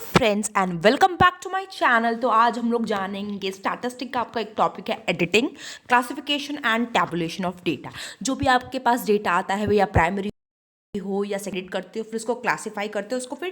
Friends and welcome back to my channel. तो आज हम लोग जानेंगे स्टैटिस्टिक का आपका एक टॉपिक है editing, classification and tabulation of data. जो भी आपके पास डेटा आता है या प्राइमरी हो या सेग्रीगेट करते हो, फिर उसको क्लासिफाई करते हो, उसको फिर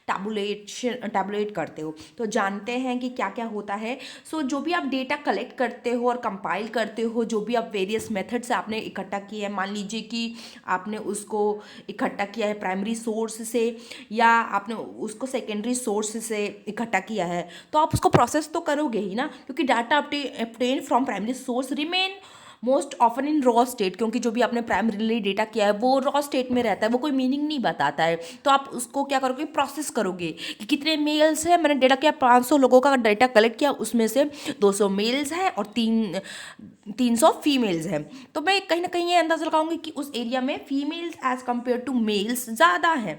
टैबुलेट करते हो। तो जानते हैं कि क्या क्या होता है। जो भी आप डेटा कलेक्ट करते हो और कंपाइल करते हो, जो भी आप वेरियस मेथड से आपने इकट्ठा किया है, मान लीजिए कि आपने उसको इकट्ठा किया है प्राइमरी सोर्स से या आपने उसको सेकेंडरी सोर्स से इकट्ठा किया है, तो आप उसको प्रोसेस तो करोगे ही ना, क्योंकि data obtained from primary source remain most often in raw state, क्योंकि जो भी आपने प्राइमरीली डेटा किया है वो रॉ स्टेट में रहता है, वो कोई मीनिंग नहीं बताता है। तो आप उसको क्या करोगे, प्रोसेस करोगे कि कितने मेल्स हैं। मैंने डेटा किया 500 लोगों का डेटा कलेक्ट किया, उसमें से 200 मेल्स हैं और 300 फीमेल्स हैं। तो मैं कहीं ना कहीं ये अंदाज़ा लगाऊंगी कि उस एरिया में females as compare to males ज़्यादा हैं।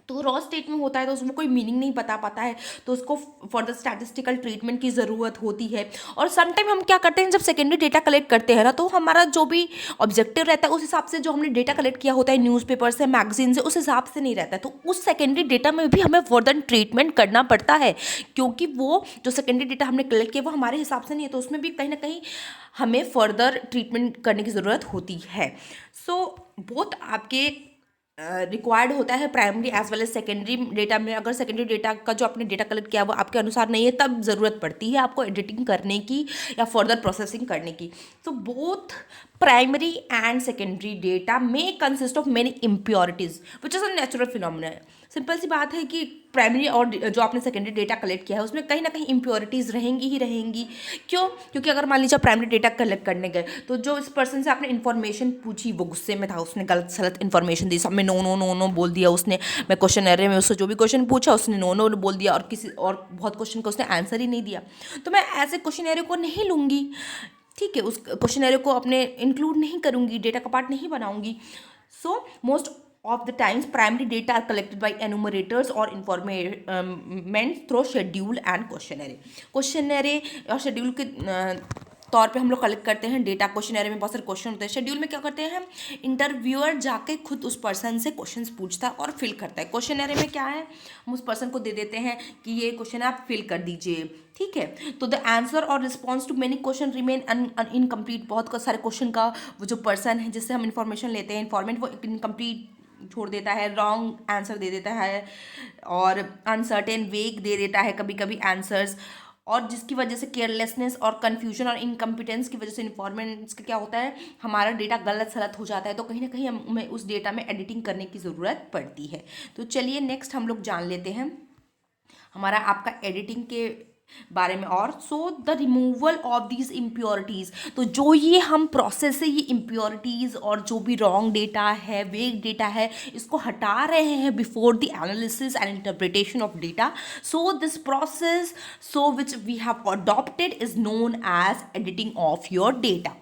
तो रॉ स्टेट में होता है तो उसमें कोई मीनिंग नहीं बता पाता है, तो उसको फर्दर स्टैटिस्टिकल ट्रीटमेंट की ज़रूरत होती है। और समटाइम हम क्या करते हैं, जब सेकेंडरी डेटा कलेक्ट करते हैं ना, तो हमारा जो भी ऑब्जेक्टिव रहता है उस हिसाब से, जो हमने डेटा कलेक्ट किया होता है न्यूज़पेपर से, मैगजीन से, उस हिसाब से नहीं रहता है। तो उस सेकेंडरी डेटा में भी हमें फर्दर ट्रीटमेंट करना पड़ता है, क्योंकि वो जो सेकेंडरी डेटा हमने कलेक्ट किया वो हमारे हिसाब से नहीं है, तो उसमें भी कहीं ना कहीं हमें फर्दर ट्रीटमेंट करने की ज़रूरत होती है। बोथ आपके रिक्वायर्ड होता है primary as well as secondary data में। अगर सेकेंडरी डेटा का जो आपने डेटा कलेक्ट किया वो आपके अनुसार नहीं है, तब ज़रूरत पड़ती है आपको एडिटिंग करने की या फर्दर प्रोसेसिंग करने की। तो both primary and secondary data में consist of many impurities which is a natural phenomena. Simple सी बात है कि प्राइमरी और जो आपने सेकेंडरी डेटा कलेक्ट किया है उसमें कहीं ना कहीं इम्प्योरिटीज़ रहेंगी ही रहेंगी। क्यों? क्योंकि अगर मान लीजिए प्राइमरी डेटा कलेक्ट करने गए, तो जो इस पर्सन से आपने इन्फॉर्मेशन पूछी वो गुस्से में था, उसने गलत सलत इन्फॉर्मेशन दी, सब में नो नो नो नो बोल दिया उसने। मैं क्वेश्चन एरे में उससे जो भी क्वेश्चन पूछा उसने नो नो बोल दिया, और किसी और बहुत क्वेश्चन का उसने आंसर ही नहीं दिया। तो मैं ऐसे क्वेश्चन एरे को नहीं लूँगी, ठीक है, उस क्वेश्चन एरे को अपने इंक्लूड नहीं करूँगी, डेटा का पार्ट नहीं बनाऊँगी। Most of the times primary data are collected by enumerators or informant through schedule and questionnaire और शेड्यूल के तौर पे हम लोग कलेक्ट करते हैं डेटा। क्वेश्चनरी में बहुत सारे क्वेश्चन होते हैं। शेड्यूल में क्या करते हैं, हम इंटरव्यूअर जाके खुद उस पर्सन से क्वेश्चंस पूछता है और फिल करता है। क्वेश्चनरी में क्या है, हम उस पर्सन को दे देते हैं कि ये क्वेश्चन आप फिल कर दीजिए, ठीक है। तो द आंसर और response to many question remain incomplete. बहुत सारे क्वेश्चन का वो जो पर्सन है जिससे हम इन्फॉर्मेशन लेते हैं, इन्फॉर्मेंट, वो इनकम्प्लीट छोड़ देता है, रॉन्ग आंसर दे देता है और अनसर्टेन वेग दे देता है कभी कभी आंसर्स, और जिसकी वजह से केयरलेसनेस और कन्फ्यूजन और इनकम्पिटेंस की वजह से इन्फॉर्मेंट्स का क्या होता है, हमारा डेटा गलत सलत हो जाता है। तो कहीं ना कहीं हमें उस डेटा में एडिटिंग करने की ज़रूरत पड़ती है। तो चलिए नेक्स्ट हम लोग जान लेते हैं हमारा आपका एडिटिंग के बारे में। और the removal of these impurities, तो जो ये हम प्रोसेस है, ये इम्प्योरिटीज़ और जो भी रॉन्ग डेटा है, वेग डेटा है, इसको हटा रहे हैं before the analysis and interpretation of data. This process which we have adopted is known as editing of your data.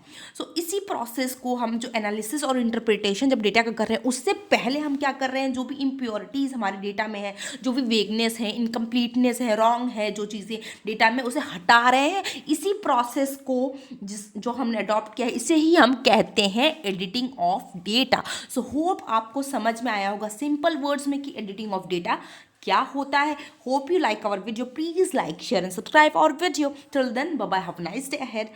इसी प्रोसेस को हम जो एनालिसिस और इंटरप्रिटेशन जब डेटा का कर रहे हैं, उससे पहले हम क्या कर रहे हैं, जो भी इम्प्योरिटीज़ हमारे डेटा में है, जो भी वेगनेस है, इनकम्प्लीटनेस है, रॉन्ग है, जो चीज़ें डेटा में, उसे हटा रहे हैं। इसी प्रोसेस को जो हमने अडॉप्ट किया है, इसे ही हम कहते हैं एडिटिंग ऑफ डेटा। होप आपको समझ में आया होगा सिंपल वर्ड्स में कि एडिटिंग ऑफ डेटा क्या होता है। Hope you like our video, please like share and subscribe our video. Till then bye bye, have a nice day ahead.